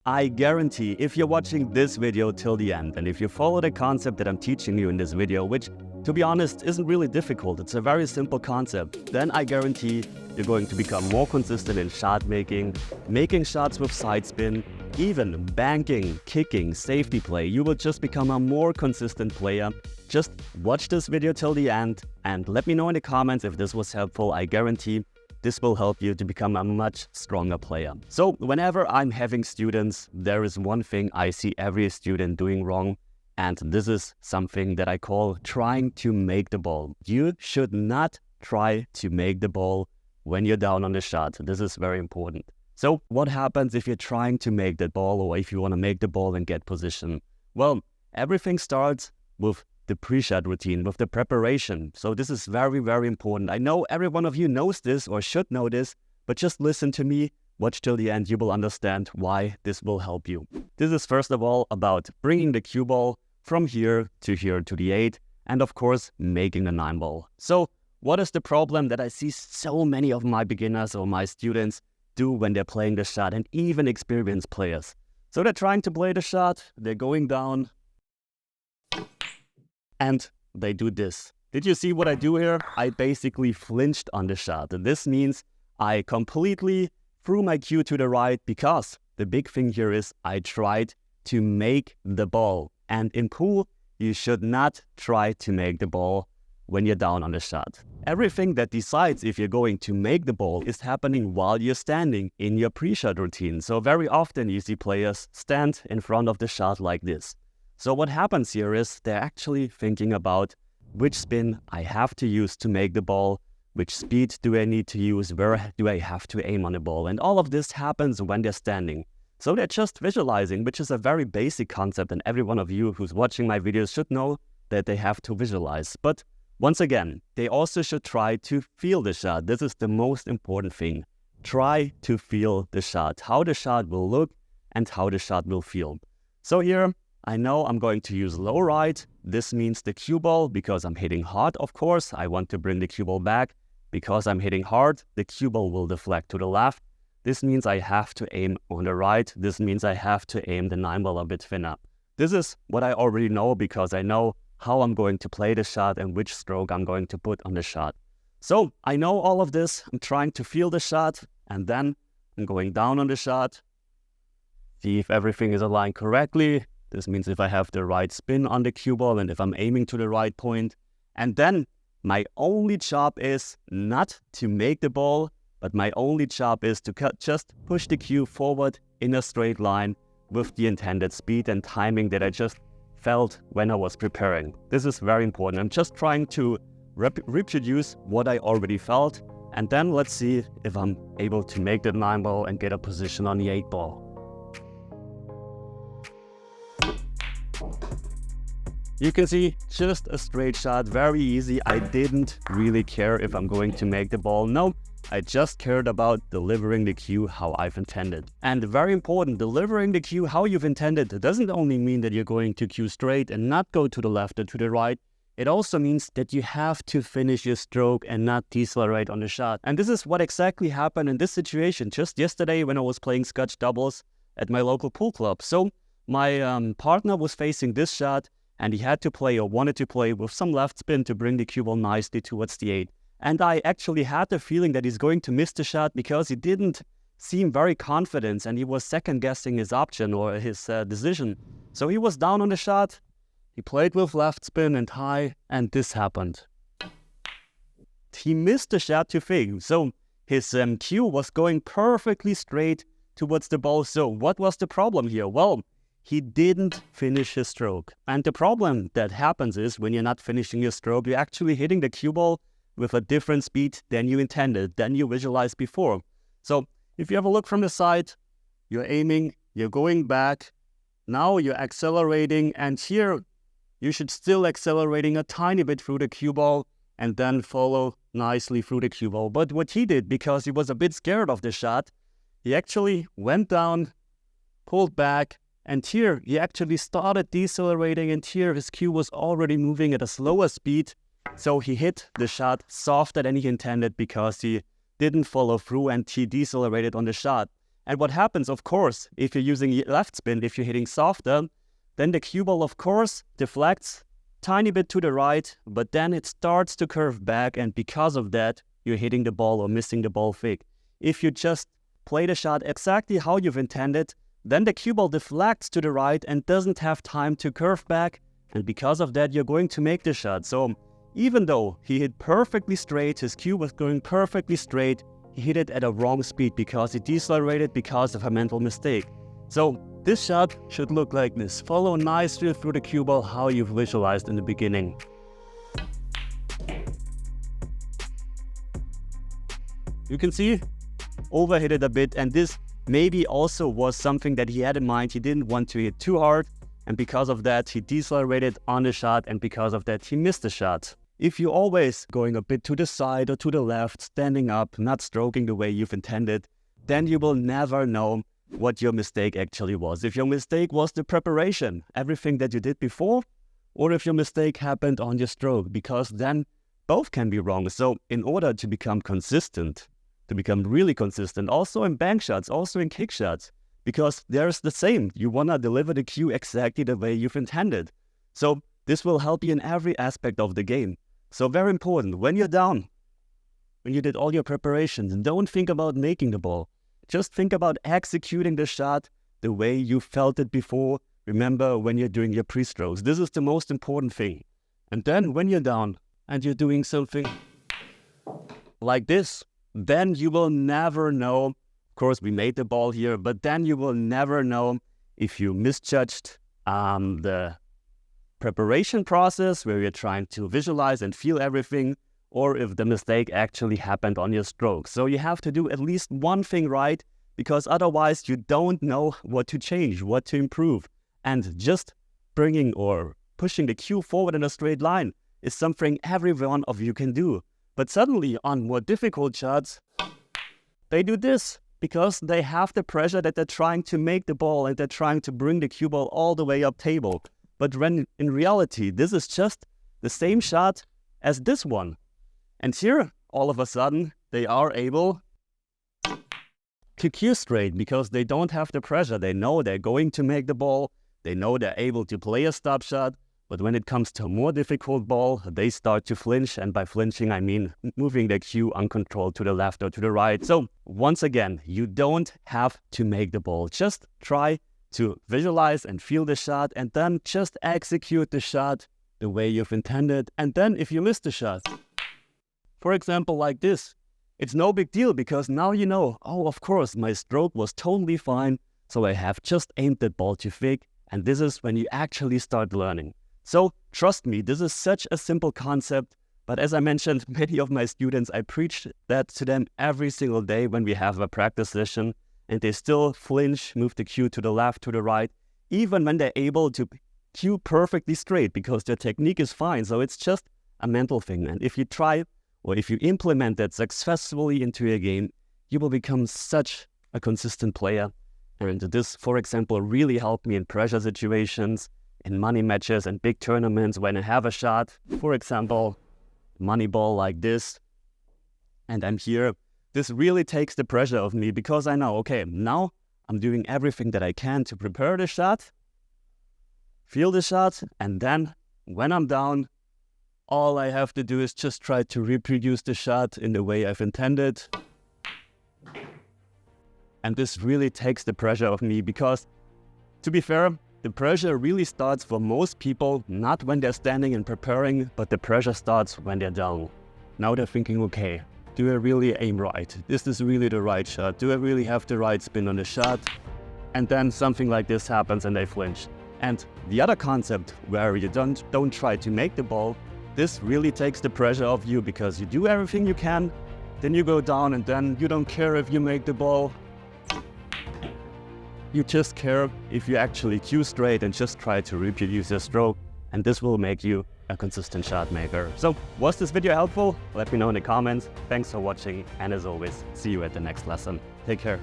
I guarantee if you're watching this video till the end, and if you follow the concept that I'm teaching you in this video, which to be honest isn't really difficult, it's a very simple concept, then I guarantee you're going to become more consistent in shot making shots with side spin, even banking, kicking, safety play. You will just become a more consistent player. Just watch this video till the end and let me know in the comments if this was helpful. I guarantee this will help you to become a much stronger player. So whenever I'm having students, there is one thing I see every student doing wrong, and this is something that I call trying to make the ball. You should not try to make the ball when you're down on the shot. This is very important. So what happens if you're trying to make the ball, or if you want to make the ball and get position? Well, everything starts with the pre-shot routine, with the preparation. So this is very, very important. I know every one of you knows this or should know this, but just listen to me, watch till the end, you will understand why this will help you. This is first of all about bringing the cue ball from here to the 8, and of course making a 9 ball. So what is the problem that I see so many of my beginners or my students do when they're playing the shot, and even experienced players? So they're trying to play the shot, they're going down, and they do this. Did you see what I do here? I basically flinched on the shot. And this means I completely threw my cue to the right, because the big thing here is I tried to make the ball. And in pool, you should not try to make the ball when you're down on the shot. Everything that decides if you're going to make the ball is happening while you're standing in your pre-shot routine. So very often you see players stand in front of the shot like this. So what happens here is they're actually thinking about which spin I have to use to make the ball, which speed do I need to use, where do I have to aim on the ball, and all of this happens when they're standing. So they're just visualizing, which is a very basic concept, and every one of you who's watching my videos should know that they have to visualize. But once again, they also should try to feel the shot. This is the most important thing. Try to feel the shot, how the shot will look and how the shot will feel. So here, I know I'm going to use low right. This means the cue ball, because I'm hitting hard, of course. I want to bring the cue ball back. Because I'm hitting hard, the cue ball will deflect to the left. This means I have to aim on the right. This means I have to aim the 9 ball a bit thinner. This is what I already know, because I know how I'm going to play the shot and which stroke I'm going to put on the shot. So I know all of this. I'm trying to feel the shot, and then I'm going down on the shot. See if everything is aligned correctly. This means if I have the right spin on the cue ball and if I'm aiming to the right point. And then my only job is not to make the ball, but my only job is to just push the cue forward in a straight line with the intended speed and timing that I just felt when I was preparing. This is very important. I'm just trying to reproduce what I already felt, and then let's see if I'm able to make the 9 ball and get a position on the 8 ball. You can see just a straight shot, very easy. I didn't really care if I'm going to make the ball. No, I just cared about delivering the cue how I've intended. And very important, delivering the cue how you've intended doesn't only mean that you're going to cue straight and not go to the left or to the right. It also means that you have to finish your stroke and not decelerate on the shot. And this is what exactly happened in this situation just yesterday when I was playing Scotch doubles at my local pool club. So my partner was facing this shot, and he had to play, or wanted to play, with some left spin to bring the cue ball nicely towards the 8. And I actually had the feeling that he's going to miss the shot, because he didn't seem very confident and he was second guessing his option or his decision. So he was down on the shot, he played with left spin and high, and this happened. He missed the shot to fade. So his cue was going perfectly straight towards the ball. So what was the problem here? Well, he didn't finish his stroke. And the problem that happens is when you're not finishing your stroke, you're actually hitting the cue ball with a different speed than you intended, than you visualized before. So if you have a look from the side, you're aiming, you're going back, now you're accelerating, and here you should still accelerating a tiny bit through the cue ball and then follow nicely through the cue ball. But what he did, because he was a bit scared of the shot, he actually went down, pulled back, and here he actually started decelerating, and here his cue was already moving at a slower speed. So he hit the shot softer than he intended, because he didn't follow through and he decelerated on the shot. And what happens, of course, if you're using left spin, if you're hitting softer, then the cue ball, of course, deflects tiny bit to the right, but then it starts to curve back, and because of that, you're hitting the ball or missing the ball thick. If you just play the shot exactly how you've intended, then the cue ball deflects to the right and doesn't have time to curve back, and because of that, you're going to make the shot. So even though he hit perfectly straight, his cue was going perfectly straight, he hit it at a wrong speed because he decelerated because of a mental mistake. So this shot should look like this. Follow nicely through the cue ball how you've visualized in the beginning. You can see, overhit it a bit, and this maybe also was something that he had in mind. He didn't want to hit too hard, and because of that, he decelerated on the shot, and because of that, he missed the shot. If you're always going a bit to the side or to the left, standing up, not stroking the way you've intended, then you will never know what your mistake actually was. If your mistake was the preparation, everything that you did before, or if your mistake happened on your stroke, because then both can be wrong. So in order to become consistent, to become really consistent, also in bank shots, also in kick shots, because there's the same. You want to deliver the cue exactly the way you've intended. So this will help you in every aspect of the game. So very important, when you're down, when you did all your preparations, don't think about making the ball. Just think about executing the shot the way you felt it before. Remember when you're doing your pre-strokes. This is the most important thing. And then when you're down and you're doing something like this, then you will never know. Of course, we made the ball here, but then you will never know if you misjudged the preparation process where you're trying to visualize and feel everything, or if the mistake actually happened on your stroke. So you have to do at least one thing right, because otherwise you don't know what to change, what to improve. And just bringing or pushing the cue forward in a straight line is something every one of you can do. But suddenly on more difficult shots, they do this because they have the pressure that they're trying to make the ball and they're trying to bring the cue ball all the way up table. But when in reality, this is just the same shot as this one. And here, all of a sudden, they are able to cue straight because they don't have the pressure. They know they're going to make the ball. They know they're able to play a stop shot. But when it comes to a more difficult ball, they start to flinch. And by flinching, I mean moving the cue uncontrolled to the left or to the right. So once again, you don't have to make the ball. Just try to visualize and feel the shot, and then just execute the shot the way you've intended. And then if you miss the shot, for example, like this, it's no big deal because now you know, oh, of course, my stroke was totally fine, so I have just aimed that ball too thick, and this is when you actually start learning. So trust me, this is such a simple concept, but as I mentioned, many of my students, I preach that to them every single day when we have a practice session, and they still flinch, move the cue to the left, to the right, even when they're able to cue perfectly straight because their technique is fine. So it's just a mental thing. And if you try, or if you implement that successfully into your game, you will become such a consistent player. And this, for example, really helped me in pressure situations, in money matches and big tournaments when I have a shot, for example, money ball like this, and I'm here. This really takes the pressure off me because I know, okay, now I'm doing everything that I can to prepare the shot, feel the shot, and then when I'm down, all I have to do is just try to reproduce the shot in the way I've intended. And this really takes the pressure off me because, to be fair, the pressure really starts for most people not when they're standing and preparing, but the pressure starts when they're down. Now they're thinking, okay, do I really aim right? Is this really the right shot? Do I really have the right spin on the shot? And then something like this happens and they flinch. And the other concept where you don't try to make the ball, this really takes the pressure off you because you do everything you can, then you go down and then you don't care if you make the ball. You just care if you actually cue straight and just try to reproduce your stroke, and this will make you a consistent shot maker. So, was this video helpful? Let me know in the comments. Thanks for watching, and as always, see you at the next lesson. Take care.